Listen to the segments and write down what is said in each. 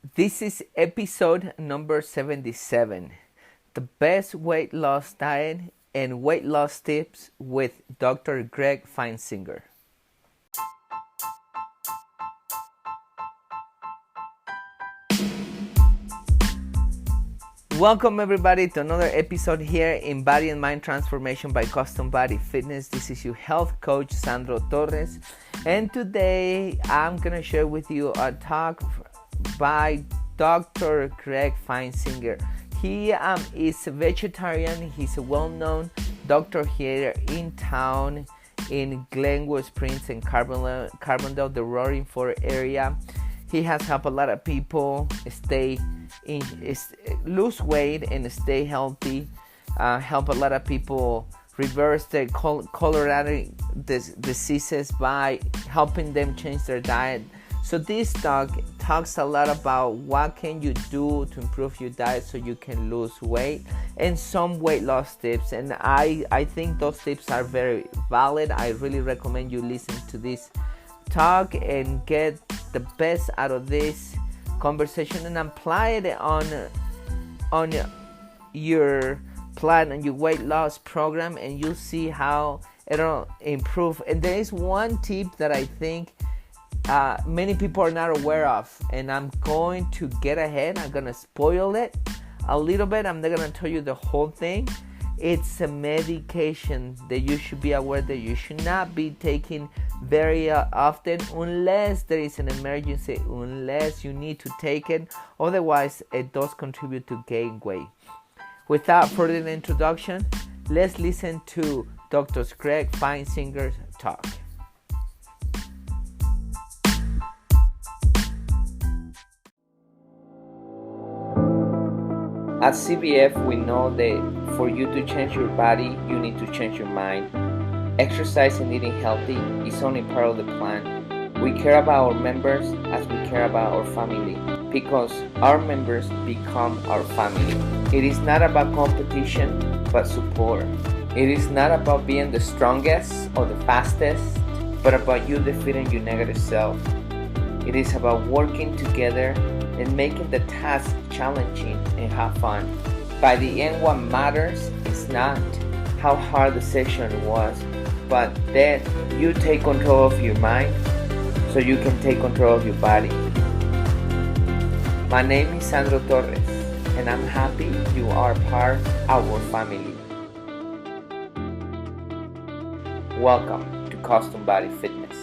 This is episode number 77, the best weight loss diet and weight loss tips with Dr. Greg Feinsinger. Welcome everybody to another episode here in Body and Mind Transformation by Custom Body Fitness. This is your health coach, Sandro Torres. And today I'm going to share with you a talk by Dr. Greg Feinsinger. He is a vegetarian. He's a well-known doctor here in town in Glenwood Springs and Carbondale, the Roaring Fork area. He has helped a lot of people lose weight and stay healthy. Help a lot of people reverse the choleratic diseases by helping them change their diet. So this talk talks a lot about what can you do to improve your diet so you can lose weight and some weight loss tips. And I think those tips are very valid. I really recommend you listen to this talk and get the best out of this conversation and apply it on your plan and your weight loss program, and you'll see how it'll improve. And there is one tip that I think many people are not aware of, and I'm going to get ahead. I'm going to spoil it a little bit. I'm not going to tell you the whole thing. It's a medication that you should be aware that you should not be taking very often unless there is an emergency, unless you need to take it. Otherwise, it does contribute to gain weight. Without further introduction, let's listen to Dr. Greg Feinsinger's talk. At CBF, we know that for you to change your body, you need to change your mind. Exercise and eating healthy is only part of the plan. We care about our members as we care about our family, because our members become our family. It is not about competition, but support. It is not about being the strongest or the fastest, but about you defeating your negative self. It is about working together and making the task challenging and have fun. By the end, what matters is not how hard the session was, but that you take control of your mind so you can take control of your body. My name is Sandro Torres, and I'm happy you are part of our family. Welcome to Custom Body Fitness.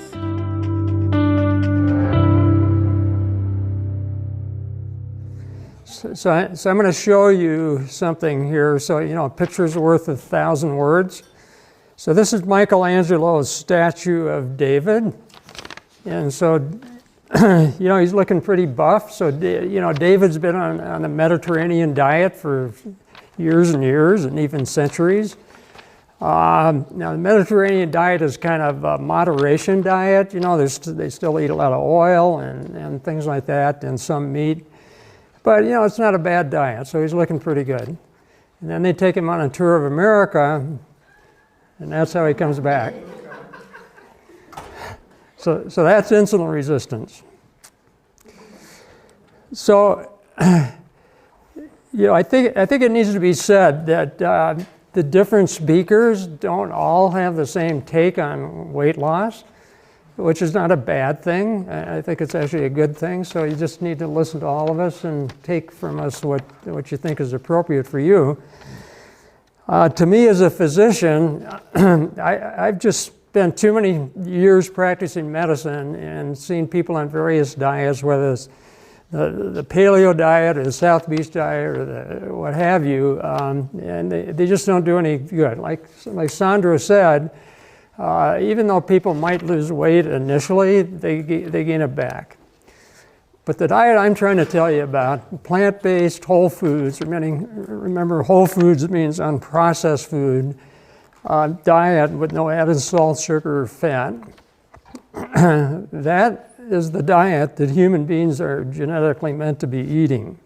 So I'm going to show you something here. So, a picture's worth 1,000 words. So this is Michelangelo's statue of David. And so, he's looking pretty buff. So, David's been on the Mediterranean diet for years and years and even centuries. Now, the Mediterranean diet is kind of a moderation diet. They still eat a lot of oil and things like that, and some meat. But, it's not a bad diet, so he's looking pretty good. And then they take him on a tour of America, and that's how he comes back. So that's insulin resistance. So, I think it needs to be said that the different speakers don't all have the same take on weight loss, which is not a bad thing. I think it's actually a good thing. So you just need to listen to all of us and take from us what you think is appropriate for you. To me as a physician, I've just spent too many years practicing medicine and seen people on various diets, whether it's the paleo diet or the South Beach diet or what have you, and they just don't do any good. Like Sandro said, even though people might lose weight initially, they gain it back. But the diet I'm trying to tell you about, plant-based whole foods, remember whole foods means unprocessed food, diet with no added salt, sugar, or fat, that is the diet that human beings are genetically meant to be eating.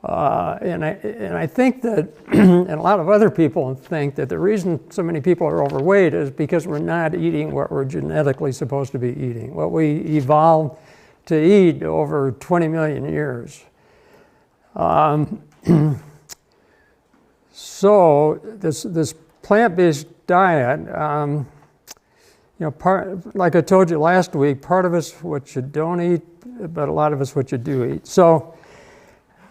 And I think that, and a lot of other people think that the reason so many people are overweight is because we're not eating what we're genetically supposed to be eating, what we evolved to eat over 20 million years. So this plant-based diet, like I told you last week, part of it's what you don't eat, but a lot of it's what you do eat. So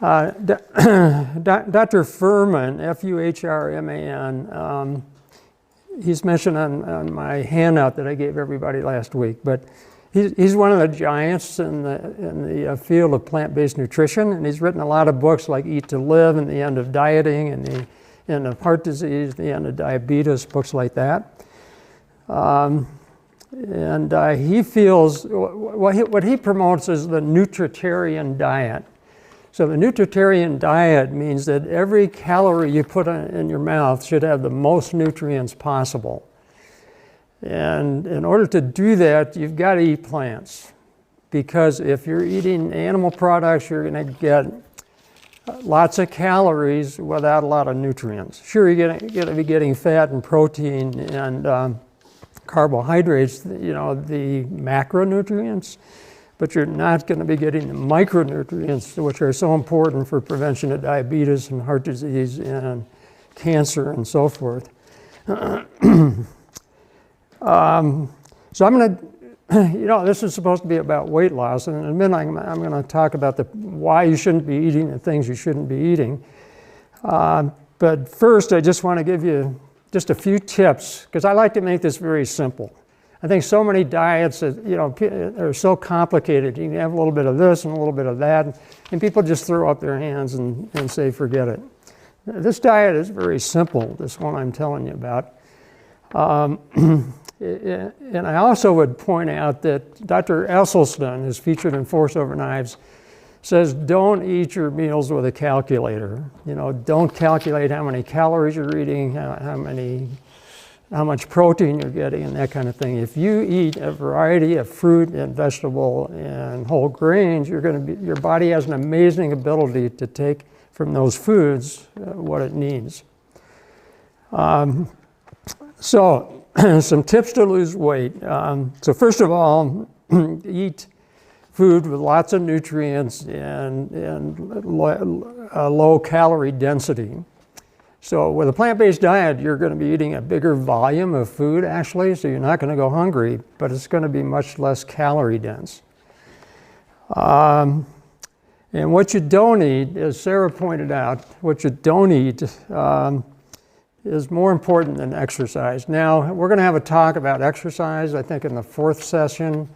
Dr. Fuhrman, Fuhrman, he's mentioned on my handout that I gave everybody last week, but he's one of the giants in the field of plant-based nutrition, and he's written a lot of books like Eat to Live and The End of Dieting and The End of Heart Disease, The End of Diabetes, books like that. He feels, what he promotes is the nutritarian diet. So the nutritarian diet means that every calorie you put in your mouth should have the most nutrients possible. And in order to do that, you've got to eat plants. Because if you're eating animal products, you're going to get lots of calories without a lot of nutrients. Sure, you're going to be getting fat and protein and carbohydrates, the macronutrients, but you're not going to be getting the micronutrients, which are so important for prevention of diabetes and heart disease and cancer and so forth. So I'm going to, this is supposed to be about weight loss, and in a minute I'm going to talk about why you shouldn't be eating the things you shouldn't be eating. But first, I just want to give you just a few tips, because I like to make this very simple. I think so many diets are so complicated. You can have a little bit of this and a little bit of that, and people just throw up their hands and say, forget it. This diet is very simple, this one I'm telling you about. And I also would point out that Dr. Esselstyn, who's featured in Force Over Knives, says don't eat your meals with a calculator. Don't calculate how many calories you're eating, how much protein you're getting, and that kind of thing. If you eat a variety of fruit and vegetable and whole grains, your body has an amazing ability to take from those foods what it needs. So some tips to lose weight. So first of all, eat food with lots of nutrients and low calorie density. So with a plant-based diet, you're going to be eating a bigger volume of food, actually, so you're not going to go hungry, but it's going to be much less calorie dense. And what you don't eat, as Sarah pointed out, what you don't eat is more important than exercise. Now, we're going to have a talk about exercise, I think, in the 4th session.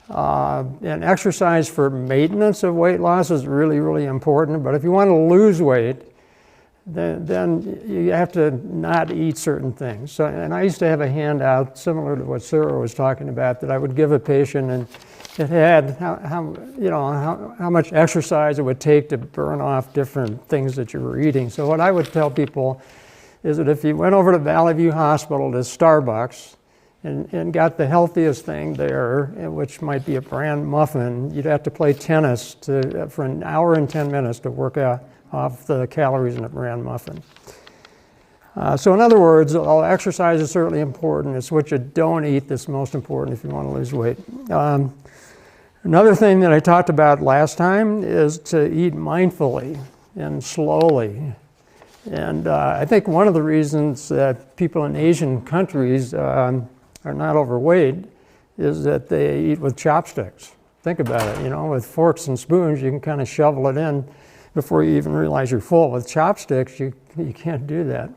And exercise for maintenance of weight loss is really, really important, but if you want to lose weight, then you have to not eat certain things. So, and I used to have a handout similar to what Sarah was talking about that I would give a patient, and it had how much exercise it would take to burn off different things that you were eating. So what I would tell people is that if you went over to Valley View Hospital to Starbucks and got the healthiest thing there, which might be a bran muffin, you'd have to play tennis for an hour and 10 minutes to work off the calories in a bran muffin. So in other words, although exercise is certainly important, it's what you don't eat that's most important if you want to lose weight. Another thing that I talked about last time is to eat mindfully and slowly. And I think one of the reasons that people in Asian countries are not overweight is that they eat with chopsticks. Think about it, with forks and spoons, you can kind of shovel it in before you even realize you're full. With chopsticks, you can't do that.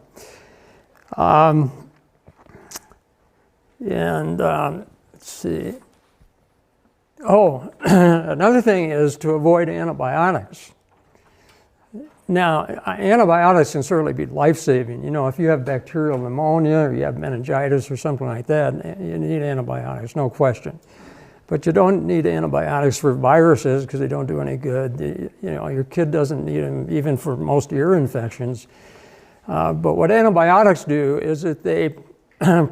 Let's see. Oh, another thing is to avoid antibiotics. Now, antibiotics can certainly be life-saving. If you have bacterial pneumonia or you have meningitis or something like that, you need antibiotics, no question. But you don't need antibiotics for viruses because they don't do any good. Your kid doesn't need them even for most ear infections. But what antibiotics do is that they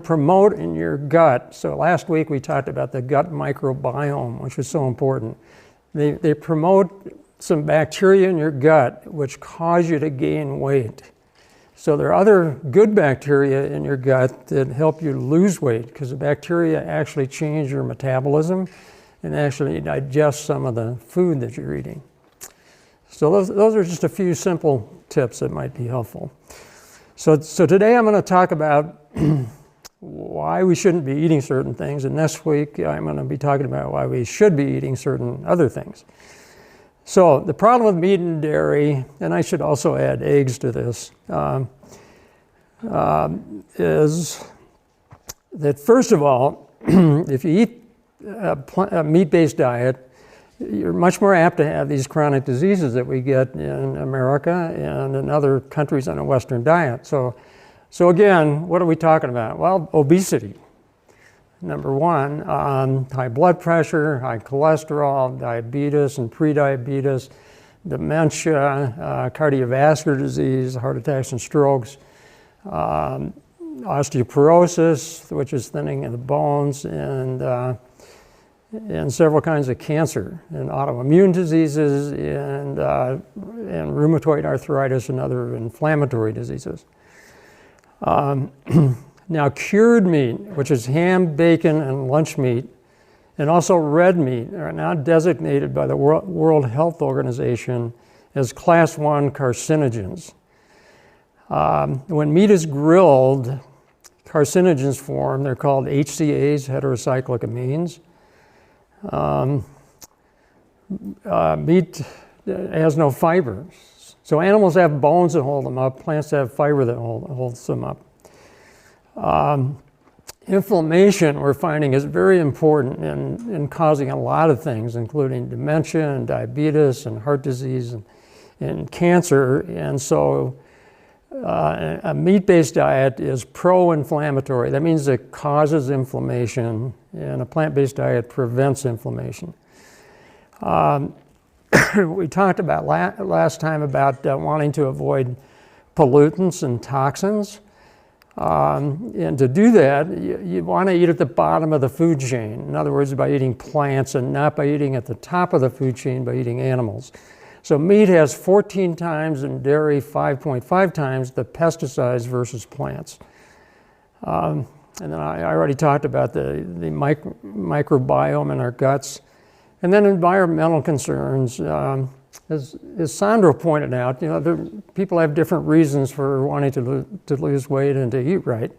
promote in your gut. So last week we talked about the gut microbiome, which is so important. They promote some bacteria in your gut which cause you to gain weight. So there are other good bacteria in your gut that help you lose weight because the bacteria actually change your metabolism and actually digest some of the food that you're eating. So those are just a few simple tips that might be helpful. So today I'm going to talk about why we shouldn't be eating certain things, and next week I'm going to be talking about why we should be eating certain other things. So the problem with meat and dairy, and I should also add eggs to this, is that first of all, if you eat a meat-based diet, you're much more apt to have these chronic diseases that we get in America and in other countries on a Western diet. So again, what are we talking about? Well, obesity, number one, high blood pressure, high cholesterol, diabetes and prediabetes, dementia, cardiovascular disease, heart attacks and strokes, osteoporosis, which is thinning of the bones, and several kinds of cancer, and autoimmune diseases, and rheumatoid arthritis and other inflammatory diseases. Now, cured meat, which is ham, bacon, and lunch meat, and also red meat, are now designated by the World Health Organization as Class 1 carcinogens. When meat is grilled, carcinogens form. They're called HCAs, heterocyclic amines. Meat has no fiber. So animals have bones that hold them up, plants have fiber that holds them up. Inflammation, we're finding, is very important in causing a lot of things, including dementia and diabetes and heart disease and cancer. And so a meat-based diet is pro-inflammatory. That means it causes inflammation, and a plant-based diet prevents inflammation. We talked about last time about wanting to avoid pollutants and toxins. And to do that, you want to eat at the bottom of the food chain. In other words, by eating plants, and not by eating at the top of the food chain by eating animals. So meat has 14 times and dairy 5.5 times the pesticides versus plants. And then I already talked about the microbiome in our guts. And then environmental concerns. As Sandro pointed out, people have different reasons for wanting to lose weight and to eat right.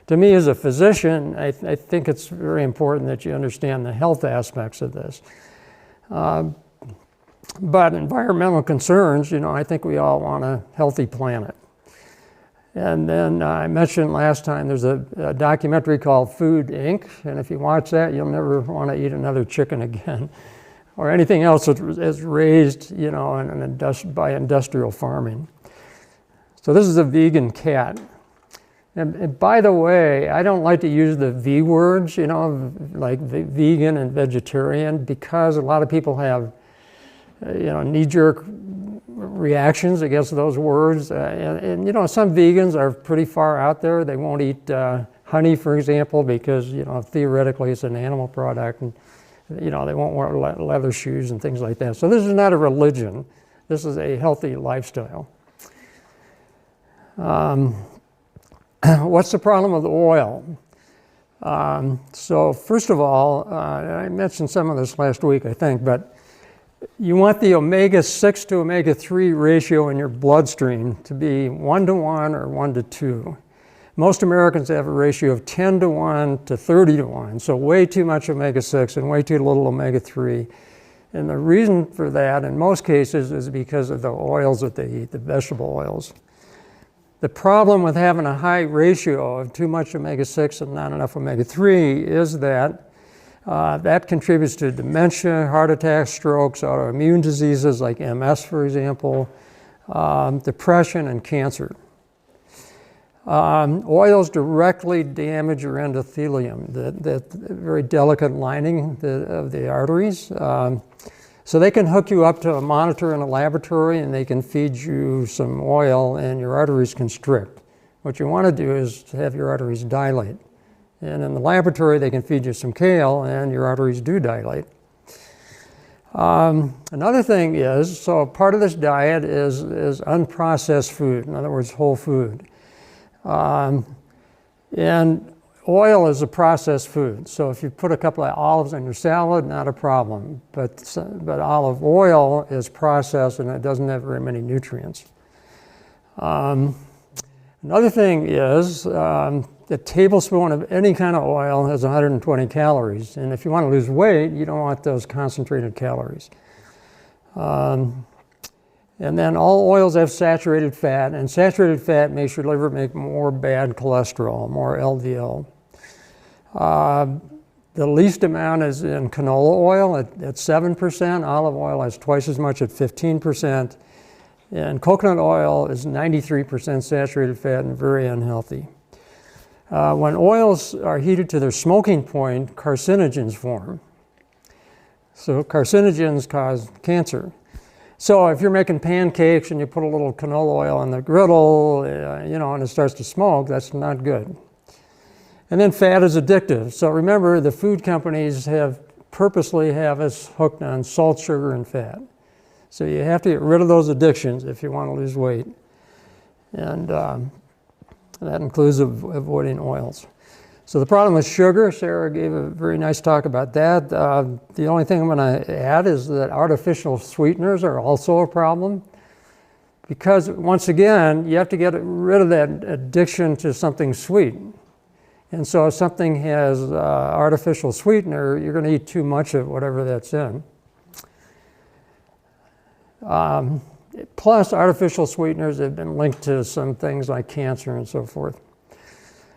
To me, as a physician, I think it's very important that you understand the health aspects of this. But environmental concerns, I think we all want a healthy planet. And then I mentioned last time there's a documentary called Food, Inc., and if you watch that, you'll never want to eat another chicken again, or anything else that is raised, by industrial farming. So this is a vegan cat. And by the way, I don't like to use the V words, like vegan and vegetarian, because a lot of people have, knee-jerk reactions against those words. And some vegans are pretty far out there. They won't eat honey, for example, because, theoretically it's an animal product. And, they won't wear leather shoes and things like that. So this is not a religion. This is a healthy lifestyle. What's the problem with oil? So first of all, I mentioned some of this last week, I think, but you want the omega-6 to omega-3 ratio in your bloodstream to be 1-to-1 or 1-to-2. Most Americans have a ratio of 10-to-1 to 30-to-1, so way too much omega-6 and way too little omega-3. And the reason for that, in most cases, is because of the oils that they eat, the vegetable oils. The problem with having a high ratio of too much omega-6 and not enough omega-3 is that that contributes to dementia, heart attacks, strokes, autoimmune diseases like MS, for example, depression, and cancer. Oils directly damage your endothelium, the very delicate lining of the arteries. So they can hook you up to a monitor in a laboratory, and they can feed you some oil, and your arteries constrict. What you want to do is to have your arteries dilate. And in the laboratory, they can feed you some kale, and your arteries do dilate. Another thing is, so part of this diet is unprocessed food, in other words, whole food. And oil is a processed food. So if you put a couple of olives on your salad, not a problem. But olive oil is processed and it doesn't have very many nutrients. Another thing is a tablespoon of any kind of oil has 120 calories. And if you want to lose weight, you don't want those concentrated calories. And then all oils have saturated fat, and saturated fat makes your liver make more bad cholesterol, more LDL. The least amount is in canola oil at 7%. Olive oil has twice as much at 15%. And coconut oil is 93% saturated fat and very unhealthy. When oils are heated to their smoking point, carcinogens form. So carcinogens cause cancer. So if you're making pancakes and you put a little canola oil on the griddle, and it starts to smoke, that's not good. And then fat is addictive. So remember, the food companies purposely have us hooked on salt, sugar, and fat. So you have to get rid of those addictions if you want to lose weight. And that includes avoiding oils. So the problem with sugar, Sarah gave a very nice talk about that. The only thing I'm going to add is that artificial sweeteners are also a problem. Because once again, you have to get rid of that addiction to something sweet. And so if something has artificial sweetener, you're going to eat too much of whatever that's in. Plus, artificial sweeteners have been linked to some things like cancer and so forth.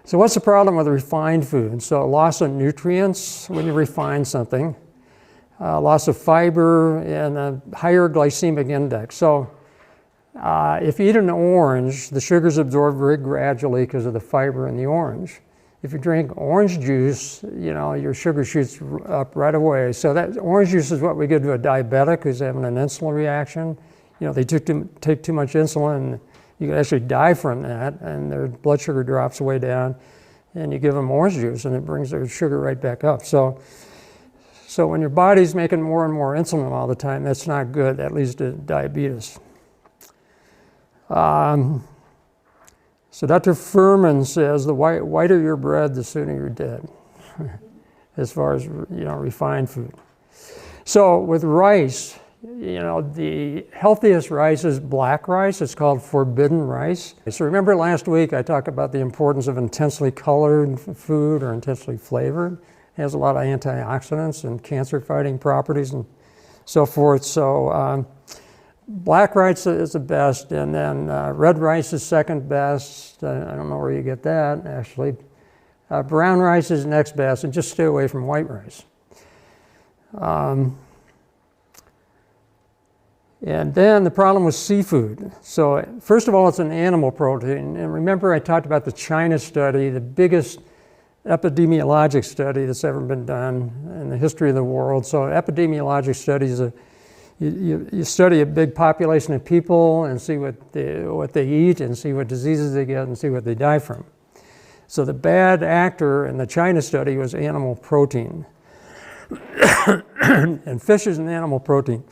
So what's the problem with refined food? So loss of nutrients when you refine something, loss of fiber, and a higher glycemic index. So if you eat an orange, the sugar's absorbed very gradually because of the fiber in the orange. If you drink orange juice, your sugar shoots up right away. So that orange juice is what we give to a diabetic who's having an insulin reaction. They take too much insulin, you can actually die from that, and their blood sugar drops way down, and you give them orange juice, and it brings their sugar right back up. So when your body's making more and more insulin all the time, that's not good. That leads to diabetes. So Dr. Furman says the whiter your bread, the sooner you're dead, as far as refined food. So with rice, the healthiest rice is black rice. It's called forbidden rice. So remember last week I talked about the importance of intensely colored food or intensely flavored. It has a lot of antioxidants and cancer-fighting properties and so forth. So black rice is the best, and then red rice is second best. I don't know where you get that, actually. Brown rice is next best, and just stay away from white rice. And then the problem with seafood. So first of all, it's an animal protein. And remember I talked about the China study, the biggest epidemiologic study that's ever been done in the history of the world. So epidemiologic studies, you study a big population of people and see what they eat and see what diseases they get and see what they die from. So the bad actor in the China study was animal protein. And fish is an animal protein.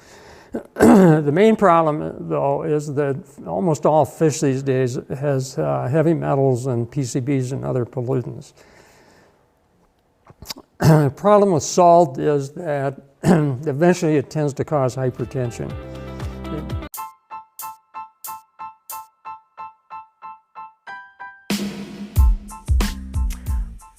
The main problem, though, is that almost all fish these days has heavy metals and PCBs and other pollutants. The problem with salt is that eventually it tends to cause hypertension.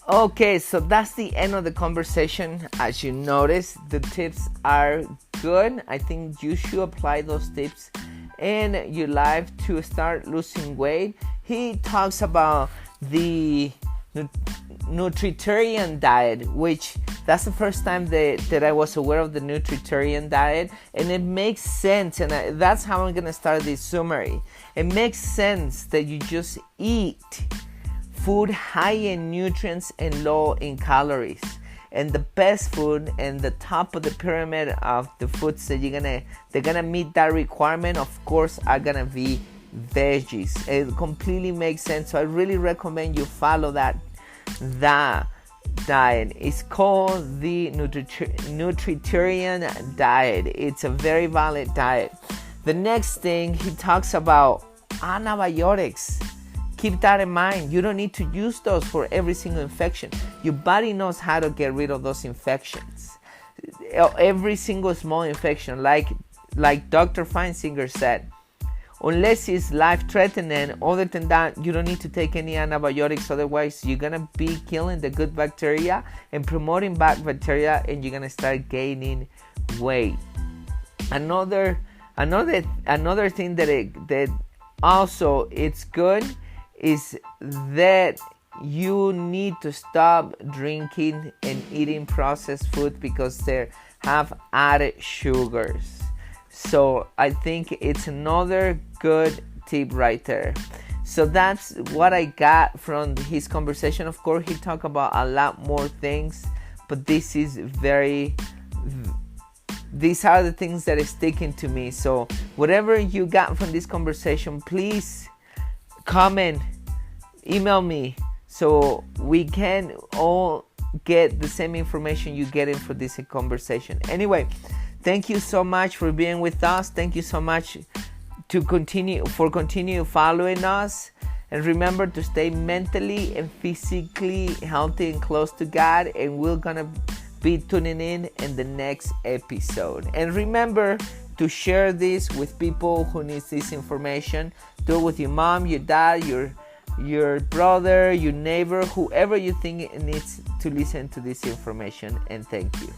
Okay, so that's the end of the conversation. As you notice, the tips are good. I think you should apply those tips in your life to start losing weight. He talks about the nutritarian diet, which that's the first time that I was aware of the nutritarian diet, and it makes sense, and that's how I'm gonna start this summary. It makes sense that you just eat food high in nutrients and low in calories. And the best food and the top of the pyramid of the foods that they're gonna meet that requirement, of course, are gonna be veggies. It completely makes sense. So I really recommend you follow that diet. It's called the nutritarian diet. It's a very valid diet. The next thing he talks about antibiotics. keep that in mind. You don't need to use those for every single infection. Your body knows how to get rid of those infections. Every single small infection, like Dr. Feinsinger said, unless it's life-threatening, other than that, you don't need to take any antibiotics. Otherwise, you're gonna be killing the good bacteria and promoting bad bacteria, and you're gonna start gaining weight. Another thing that also it's good is that you need to stop drinking and eating processed food because they have added sugars. So I think it's another good tip right there. So that's what I got from his conversation. Of course, he talked about a lot more things, but these are the things that are sticking to me. So whatever you got from this conversation, please comment, email me, so we can all get the same information you getting for this conversation. Anyway, thank you so much for being with us. Thank you so much to continue following us. And remember to stay mentally and physically healthy and close to God. And we're gonna be tuning in the next episode. And remember to share this with people who need this information. Do it with your mom, your dad, your brother, your neighbor, whoever you think needs to listen to this information. And thank you.